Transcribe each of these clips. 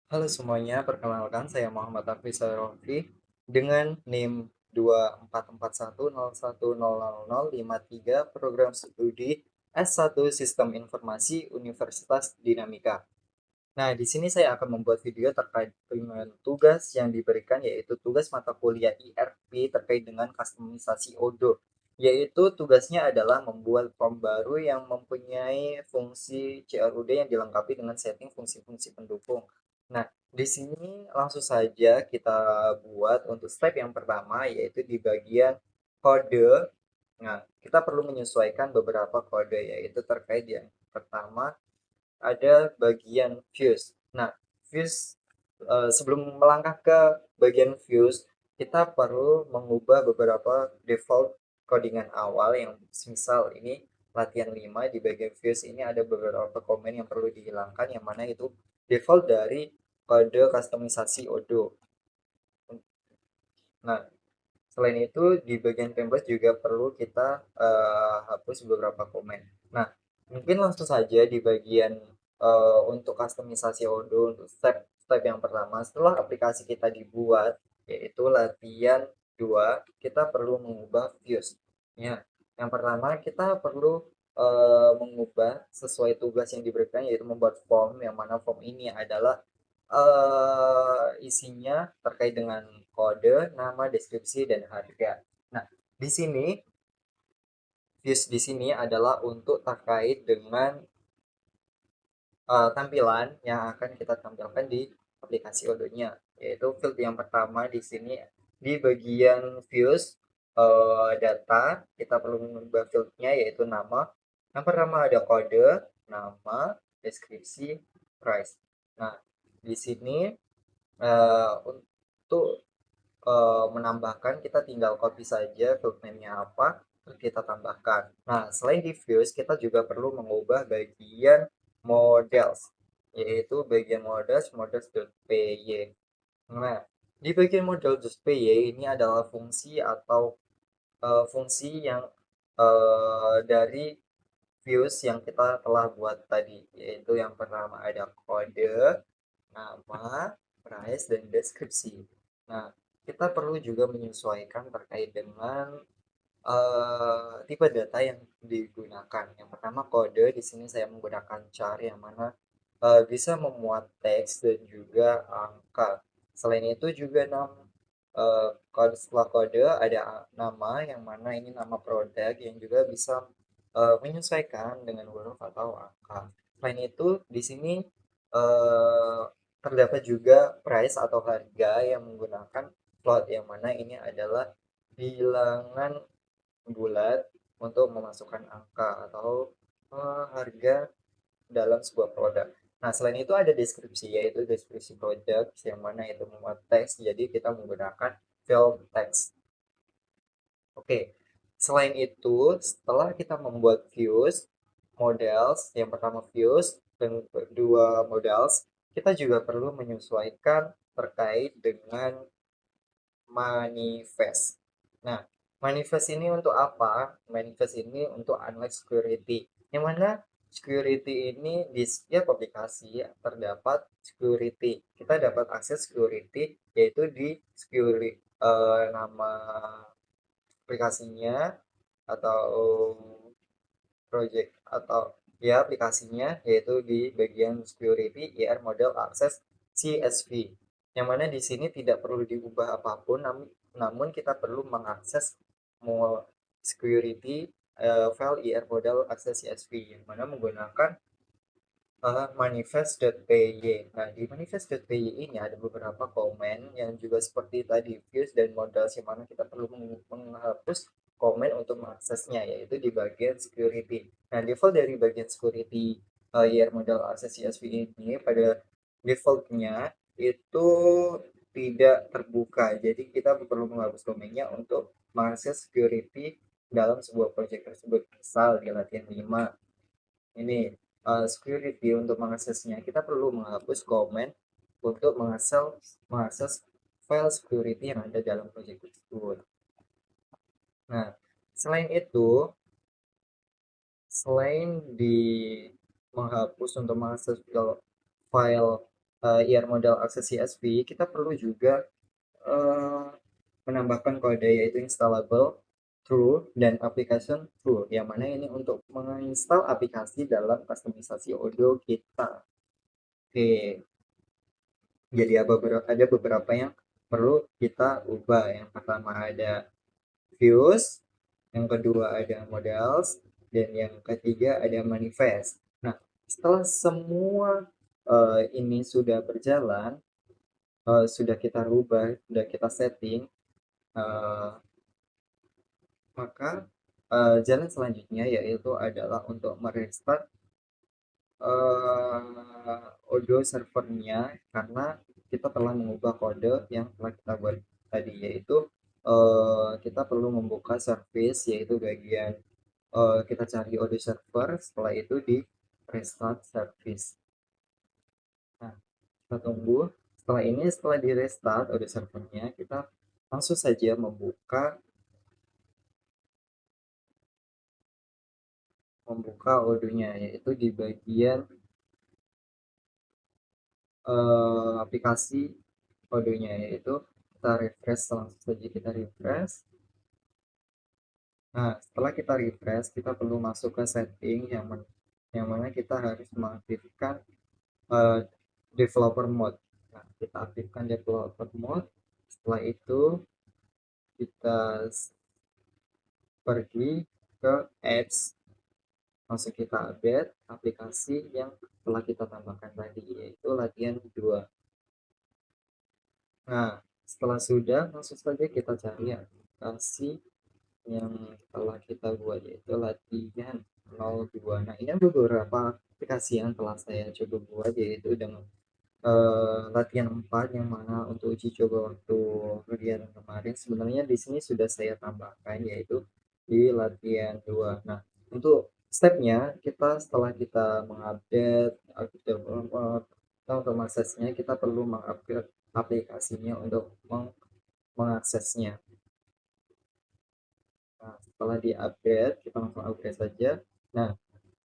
Halo semuanya, perkenalkan saya Muhammad Hafiz Rofi dengan NIM 2441010053 Program Studi S1 Sistem Informasi Universitas Dinamika. Nah, di sini saya akan membuat video terkait dengan tugas yang diberikan, yaitu tugas mata kuliah IRP terkait dengan kustomisasi Odoo. Yaitu tugasnya adalah membuat form baru yang mempunyai fungsi CRUD yang dilengkapi dengan setting fungsi-fungsi pendukung. Nah, di sini langsung saja kita buat untuk step yang pertama, yaitu di bagian kode. Nah, kita perlu menyesuaikan beberapa kode, yaitu terkait yang pertama ada bagian fuse. Nah, fuse sebelum melangkah ke bagian fuse, kita perlu mengubah beberapa default codingan awal yang misal ini latihan 5 di bagian fuse ini ada beberapa komen yang perlu dihilangkan yang mana itu default dari kode kustomisasi Odoo. Nah, selain itu di bagian template juga perlu kita hapus beberapa komen. Nah, mungkin langsung saja di bagian untuk kustomisasi Odoo untuk step yang pertama setelah aplikasi kita dibuat yaitu latihan 2 kita perlu mengubah views. Ya, yang pertama kita perlu mengubah sesuai tugas yang diberikan yaitu membuat form yang mana form ini adalah isinya terkait dengan kode, nama, deskripsi, dan harga. Nah, di sini views di sini adalah untuk terkait dengan tampilan yang akan kita tampilkan di aplikasi Odoo-nya, yaitu field yang pertama di sini di bagian views data kita perlu mengubah fieldnya yaitu nama. Yang pertama ada kode, nama, deskripsi, price. Nah, di sini untuk menambahkan kita tinggal copy saja field name-nya apa terus kita tambahkan. Nah, selain di views kita juga perlu mengubah bagian models yaitu bagian models.py. Nah, di bagian model.py ini adalah fungsi atau fungsi yang dari views yang kita telah buat tadi, yaitu yang pertama ada kode, nama, price, dan deskripsi. Nah, kita perlu juga menyesuaikan terkait dengan tipe data yang digunakan. Yang pertama kode, di sini saya menggunakan char yang mana bisa memuat teks dan juga angka. Selain itu juga kode setelah kode ada nama yang mana ini nama produk yang juga bisa menyesuaikan dengan huruf atau angka. Selain itu di sini eh, terdapat juga price atau harga yang menggunakan float yang mana ini adalah bilangan bulat untuk memasukkan angka atau harga dalam sebuah produk. Nah, selain itu ada deskripsi, yaitu deskripsi produk yang mana itu memuat teks, jadi kita menggunakan field text. Oke, selain itu, setelah kita membuat views, models, yang pertama views, dan kedua models, kita juga perlu menyesuaikan terkait dengan manifest. Nah, manifest ini untuk apa? Manifest ini untuk unlock security. Yang mana security ini di setiap aplikasi terdapat security. Kita dapat akses security yaitu di security nama aplikasinya atau project atau ya aplikasinya yaitu di bagian security IR model access CSV yang mana di sini tidak perlu diubah apapun namun kita perlu mengakses security file IR model access CSV yang mana menggunakan manifest.py. Nah, di manifest.py ini ada beberapa komen yang juga seperti tadi views dan modal yang mana kita perlu menghapus komen untuk mengaksesnya yaitu di bagian security. Nah, default dari bagian security year model access CSV ini pada defaultnya itu tidak terbuka. Jadi kita perlu menghapus domainnya untuk mengakses security dalam sebuah project tersebut. Misal di latihan 5 ini security untuk mengaksesnya kita perlu menghapus komen untuk mengakses file security yang ada dalam project tersebut. Nah, selain itu, selain di menghapus untuk mengakses file IR model akses CSV, kita perlu juga eh, menambahkan kode yaitu installable true dan application true, yang mana ini untuk menginstal aplikasi dalam kustomisasi audio kita. Oke, jadi ada beberapa yang perlu kita ubah. Yang pertama ada views, yang kedua ada models, dan yang ketiga ada manifest. Nah, setelah semua ini sudah berjalan, sudah kita rubah, sudah kita setting, eh, maka jalan selanjutnya yaitu adalah untuk merestart audio servernya, karena kita telah mengubah kode yang telah kita buat tadi, yaitu kita perlu membuka service, yaitu bagian kita cari audio server, setelah itu di restart service. Nah, kita tunggu. Setelah di restart audio servernya, kita langsung saja membuka audionya, yaitu di bagian aplikasi audionya, yaitu kita refresh, langsung saja kita refresh. Nah, setelah kita refresh, kita perlu masuk ke setting yang mana kita harus mengaktifkan eh, developer mode. Nah, kita aktifkan developer mode. Setelah itu kita pergi ke apps, langsung kita update aplikasi yang telah kita tambahkan tadi, yaitu latihan 2. Nah, setelah sudah, langsung saja kita cari aplikasi yang telah kita buat, yaitu latihan 02. Nah, ini beberapa aplikasi yang telah saya coba buat, yaitu dengan latihan 4, yang mana untuk uji coba waktu kegiatan kemarin sebenarnya di sini sudah saya tambahkan, yaitu di latihan 2. Nah, untuk stepnya, kita setelah kita mengupdate atau untuk mengaksesnya, kita perlu mengupgrade aplikasinya untuk mengaksesnya. Nah, setelah di-upgrade, kita langsung upgrade saja. Nah,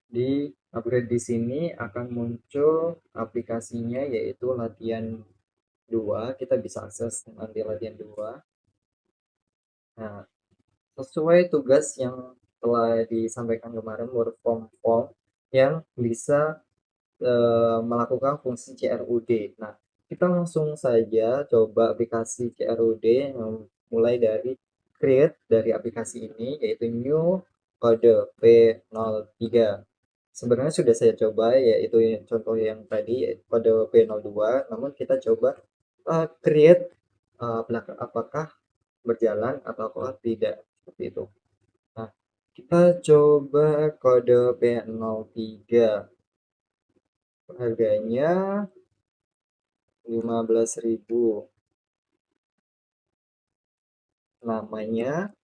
di upgrade di sini akan muncul aplikasinya, yaitu latihan 2. Kita bisa akses nanti latihan 2. Nah, sesuai tugas yang telah disampaikan kemarin, work from home, yang bisa melakukan fungsi CRUD. Nah, kita langsung saja coba aplikasi CRUD, yang mulai dari create dari aplikasi ini, yaitu new kode P03. Sebenarnya sudah saya coba, yaitu contoh yang tadi kode P02, namun kita coba create apakah berjalan atau tidak, seperti itu. Nah, kita coba kode P03, harganya 15.000, namanya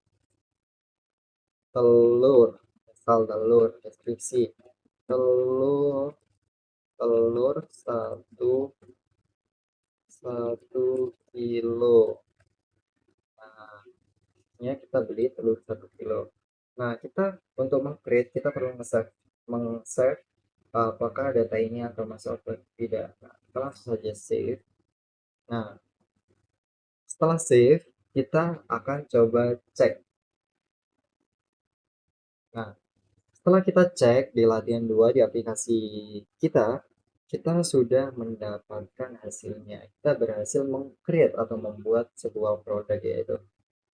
telur, asal telur, deskripsi telur, telur satu kilo. Nah, ini kita beli telur 1 kilo. Nah, kita untuk meng-create, kita perlu meng-save apakah data ini akan masuk atau tidak. Nah, kita langsung saja save. Nah, setelah save, kita akan coba cek. Nah, setelah kita cek di latihan 2 di aplikasi kita, kita sudah mendapatkan hasilnya. Kita berhasil meng-create atau membuat sebuah produk, yaitu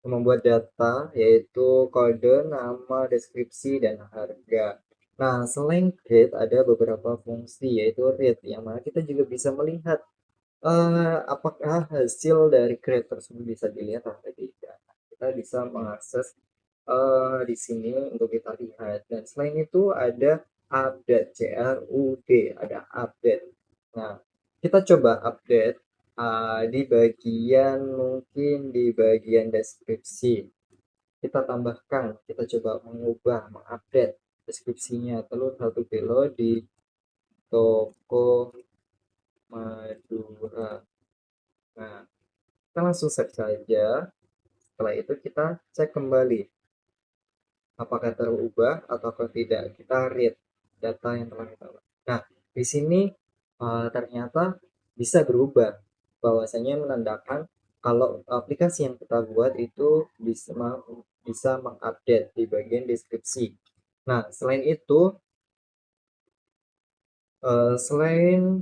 membuat data, yaitu kode, nama, deskripsi, dan harga. Nah, selain create, ada beberapa fungsi, yaitu read, yang mana kita juga bisa melihat apakah hasil dari create tersebut bisa dilihat atau tidak. Kita bisa mengakses di sini untuk kita lihat. Dan selain itu ada update, CRUD, ada update. Nah, kita coba update di bagian, mungkin di bagian deskripsi. Kita tambahkan, kita coba mengubah, mengupdate deskripsinya, telur 1 kilo di toko Madura. Nah, kita langsung search saja. Setelah itu kita cek kembali apakah terubah atau tidak. Kita read data yang telah kita buat. Nah, di sini ternyata bisa berubah, bahwasanya menandakan kalau aplikasi yang kita buat itu bisa mengupdate di bagian deskripsi. Nah, selain itu, selain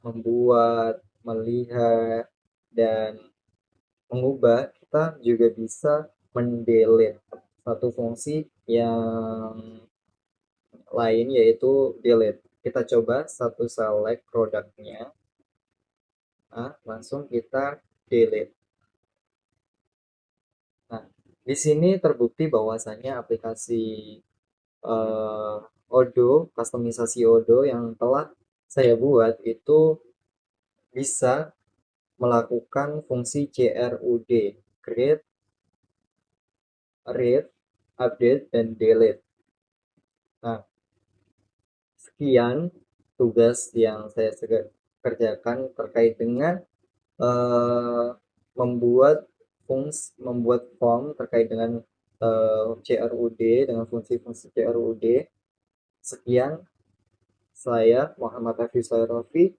membuat, melihat, dan mengubah, kita juga bisa mendelete satu fungsi yang lain, yaitu delete. Kita coba satu select produknya, langsung kita delete. Nah, di sini terbukti bahwasannya aplikasi Odoo, kustomisasi Odoo yang telah saya buat itu bisa melakukan fungsi CRUD, create, read, update, dan delete. Nah, sekian tugas yang saya kerjakan terkait dengan eh, membuat form terkait dengan CRUD, dengan fungsi-fungsi CRUD. Sekian, saya Muhammad Hafiz Rofi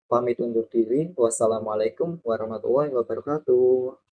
pamit undur diri. Wassalamualaikum warahmatullahi wabarakatuh.